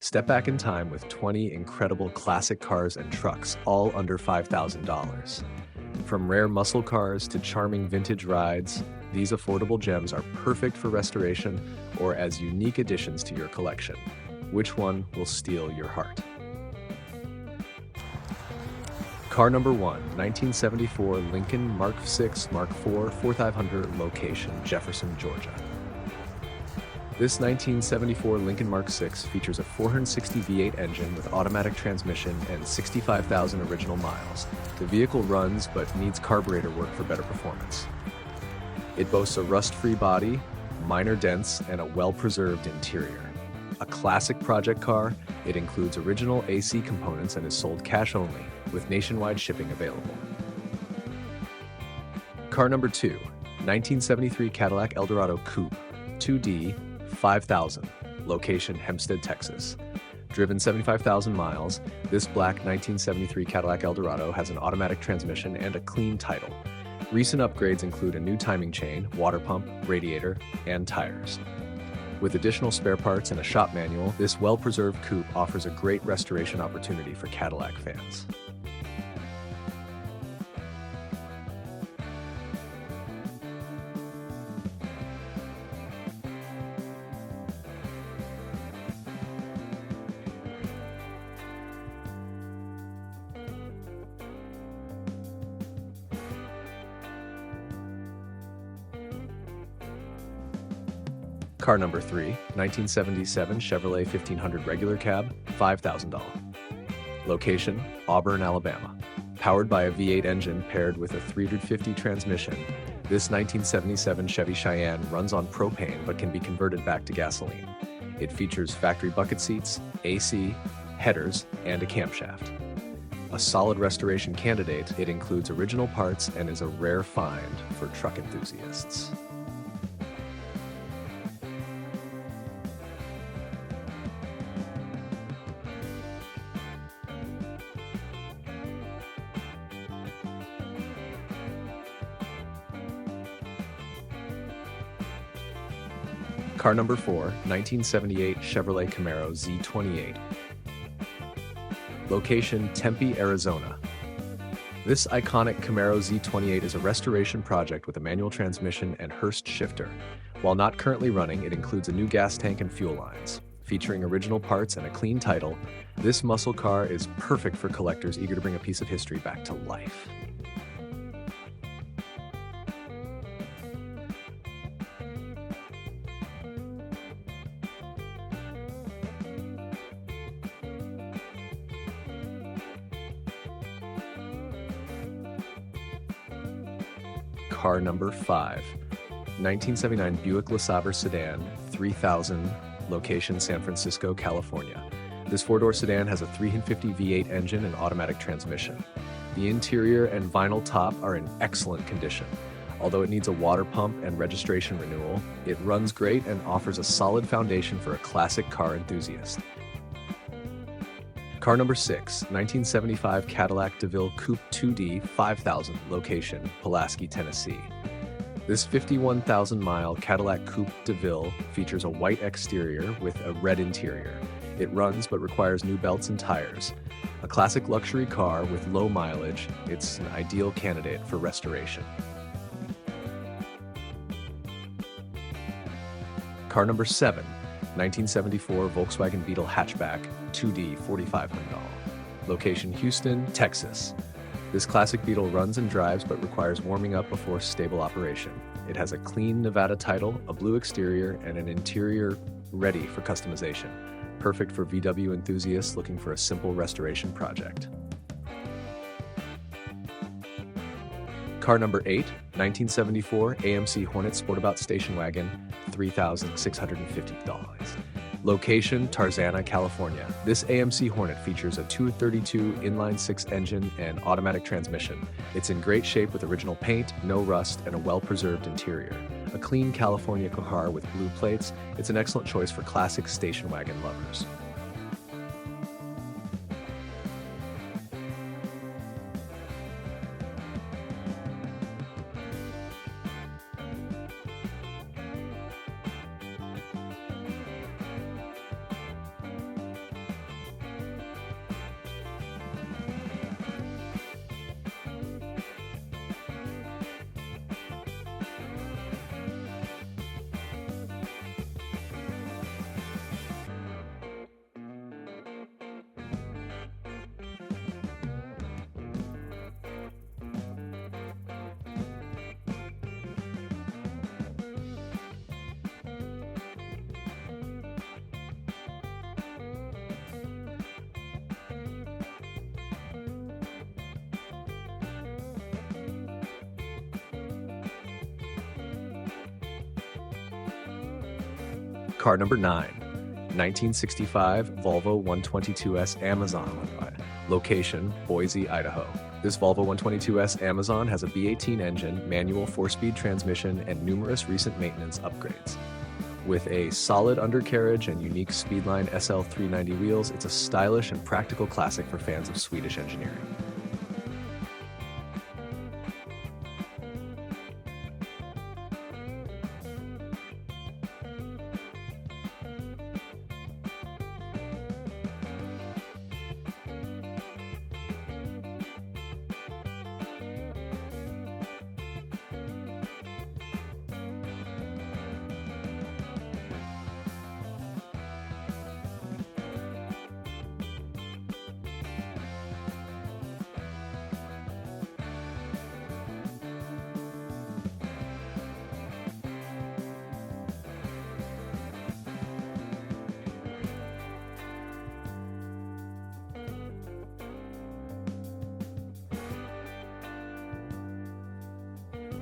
Step back in time with 20 incredible classic cars and trucks, all under $5,000. From rare muscle cars to charming vintage rides, these affordable gems are perfect for restoration or as unique additions to your collection. Which one will steal your heart? Car number 1, 1974 Lincoln Mark VI Mark IV 4500, location Jefferson, Georgia. This 1974 Lincoln Mark VI features a 460 V8 engine with automatic transmission and 65,000 original miles. The vehicle runs but needs carburetor work for better performance. It boasts a rust-free body, minor dents, and a well-preserved interior. A classic project car, it includes original AC components and is sold cash only, with nationwide shipping available. Car number 2, 1973 Cadillac Eldorado Coupe 2D 5000, location Hempstead, Texas. Driven 75,000 miles, this black 1973 Cadillac Eldorado has an automatic transmission and a clean title. Recent upgrades include a new timing chain, water pump, radiator, and tires. With additional spare parts and a shop manual, this well-preserved coupe offers a great restoration opportunity for Cadillac fans. Car number 3, 1977 Chevrolet 1500 regular cab, $5,000. Location, Auburn, Alabama. Powered by a V8 engine paired with a 350 transmission, this 1977 Chevy Cheyenne runs on propane but can be converted back to gasoline. It features factory bucket seats, AC, headers, and a camshaft. A solid restoration candidate, it includes original parts and is a rare find for truck enthusiasts. Car number 4, 1978 Chevrolet Camaro Z28. Location, Tempe, Arizona. This iconic Camaro Z28 is a restoration project with a manual transmission and Hurst shifter. While not currently running, it includes a new gas tank and fuel lines. Featuring original parts and a clean title, this muscle car is perfect for collectors eager to bring a piece of history back to life. Car number 5, 1979 Buick LeSabre sedan, 3000, location San Francisco, California. This four-door sedan has a 350 V8 engine and automatic transmission. The interior and vinyl top are in excellent condition. Although it needs a water pump and registration renewal, it runs great and offers a solid foundation for a classic car enthusiast. Car number 6, 1975 Cadillac DeVille Coupe 2D 5000, location Pulaski, Tennessee. This 51,000-mile Cadillac Coupe DeVille features a white exterior with a red interior. It runs but requires new belts and tires. A classic luxury car with low mileage, it's an ideal candidate for restoration. Car number 7, 1974 Volkswagen Beetle hatchback, 2D 4500. Location Houston, Texas. This classic Beetle runs and drives but requires warming up before stable operation. It has a clean Nevada title, a blue exterior, and an interior ready for customization. Perfect for VW enthusiasts looking for a simple restoration project. Car number 8, 1974 AMC Hornet Sportabout Station Wagon, $3,650. Location, Tarzana, California. This AMC Hornet features a 232 inline-6 engine and automatic transmission. It's in great shape with original paint, no rust, and a well-preserved interior. A clean California car with blue plates, it's an excellent choice for classic station wagon lovers. Car number 9, 1965 Volvo 122S Amazon. Location, Boise, Idaho. This Volvo 122S Amazon has a V18 engine, manual 4-speed transmission, and numerous recent maintenance upgrades. With a solid undercarriage and unique Speedline SL390 wheels, it's a stylish and practical classic for fans of Swedish engineering.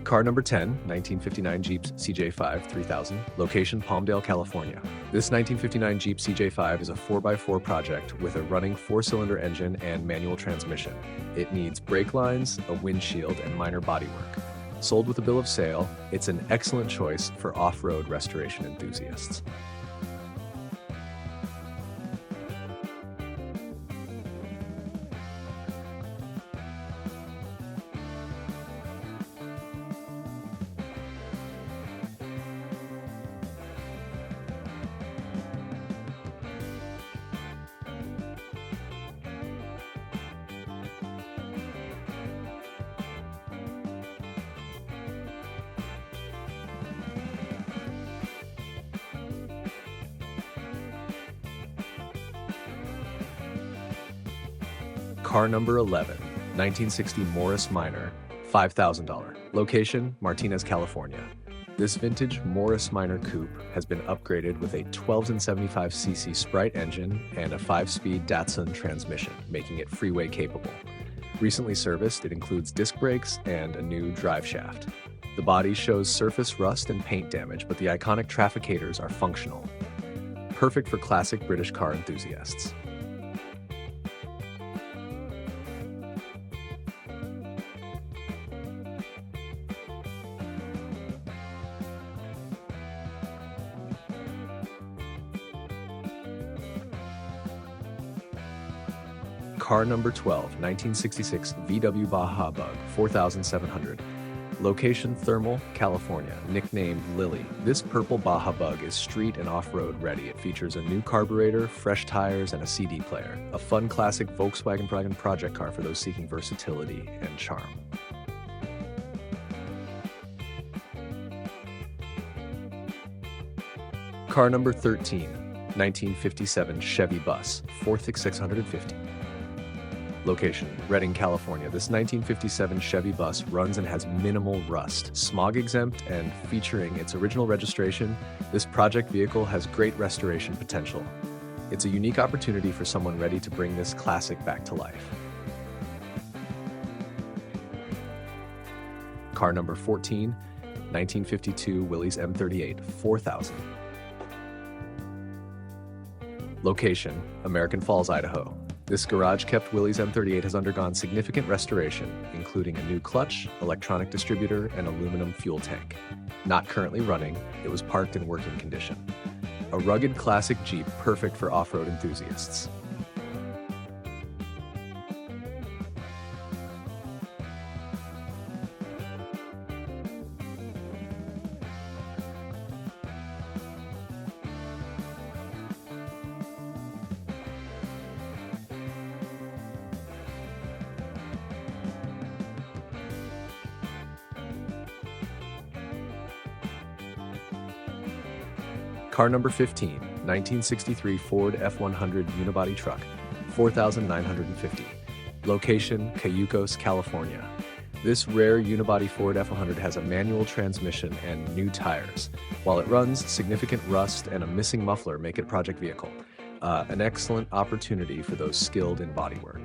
Car number 10, 1959 Jeep CJ5 3000, location Palmdale, California. This 1959 Jeep CJ5 is a 4x4 project with a running 4-cylinder engine and manual transmission. It needs brake lines, a windshield, and minor bodywork. Sold with a bill of sale, it's an excellent choice for off-road restoration enthusiasts. Car number 11, 1960 Morris Minor, $5,000. Location, Martinez, California. This vintage Morris Minor coupe has been upgraded with a 1275cc Sprite engine and a 5-speed Datsun transmission, making it freeway capable. Recently serviced, it includes disc brakes and a new drive shaft. The body shows surface rust and paint damage, but the iconic trafficators are functional. Perfect for classic British car enthusiasts. Car number 12, 1966 VW Baja Bug 4700. Location Thermal, California, nicknamed Lily. This purple Baja Bug is street and off-road ready. It features a new carburetor, fresh tires, and a CD player. A fun classic Volkswagen project car for those seeking versatility and charm. Car number 13, 1957 Chevy Bus 46650. Location, Redding, California. This 1957 Chevy Bus runs and has minimal rust. Smog exempt and featuring its original registration, this project vehicle has great restoration potential. It's a unique opportunity for someone ready to bring this classic back to life. Car number 14, 1952 Willys M38 4000. Location, American Falls, Idaho. This garage-kept Willys M38 has undergone significant restoration, including a new clutch, electronic distributor, and aluminum fuel tank. Not currently running, it was parked in working condition. A rugged classic Jeep perfect for off-road enthusiasts. Car number 15, 1963 Ford F100 unibody truck, 4,950. Location, Cayucos, California. This rare unibody Ford F100 has a manual transmission and new tires. While it runs, significant rust and a missing muffler make it a project vehicle. An excellent opportunity for those skilled in bodywork.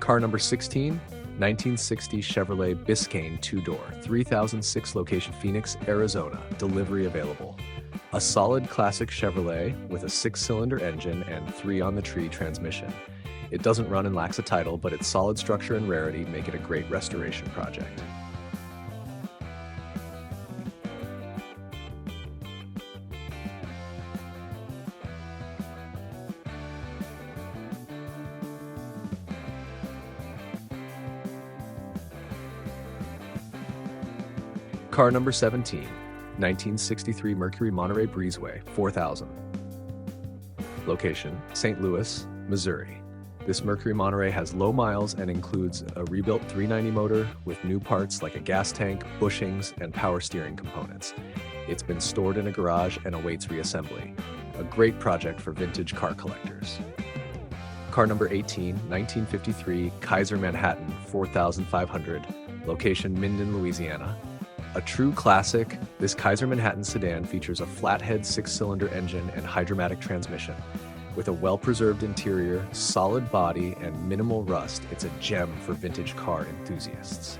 Car number 16, 1960 Chevrolet Bygone two-door, 3006 location Phoenix, Arizona, delivery available. A solid classic Chevrolet with a 6-cylinder engine and 3-on-the-tree transmission. It doesn't run and lacks a title, but its solid structure and rarity make it a great restoration project. Car number 17, 1963 Mercury Monterey Breezeway 4000. Location, St. Louis, Missouri. This Mercury Monterey has low miles and includes a rebuilt 390 motor with new parts like a gas tank, bushings, and power steering components. It's been stored in a garage and awaits reassembly. A great project for vintage car collectors. Car number 18, 1953 Kaiser Manhattan 4500. Location, Minden, Louisiana. A true classic, this Kaiser Manhattan sedan features a flathead 6-cylinder engine and hydromatic transmission. With a well-preserved interior, solid body, and minimal rust, it's a gem for vintage car enthusiasts.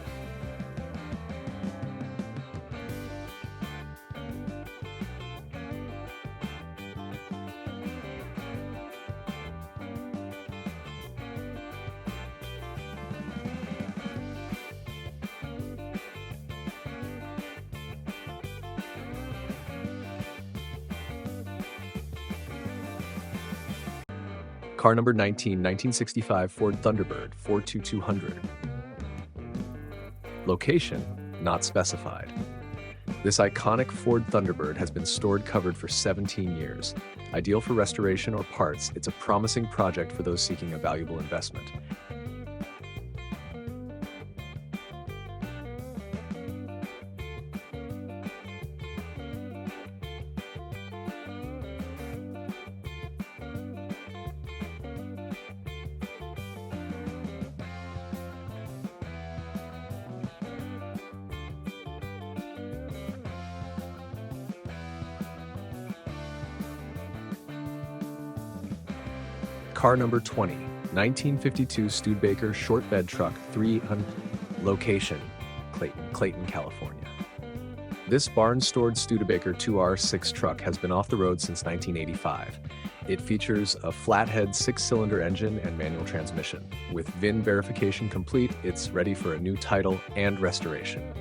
Car number 19, 1965 Ford Thunderbird 42200. Location, not specified. This iconic Ford Thunderbird has been stored covered for 17 years. Ideal for restoration or parts, it's a promising project for those seeking a valuable investment. Car number 20, 1952 Studebaker short bed truck 300. Location, Clayton, California. This barn-stored Studebaker 2R6 truck has been off the road since 1985. It features a flathead 6-cylinder engine and manual transmission. With VIN verification complete, it's ready for a new title and restoration.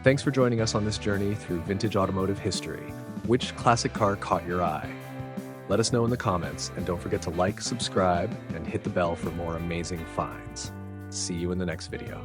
Thanks for joining us on this journey through vintage automotive history. Which classic car caught your eye? Let us know in the comments, and don't forget to like, subscribe, and hit the bell for more amazing finds. See you in the next video.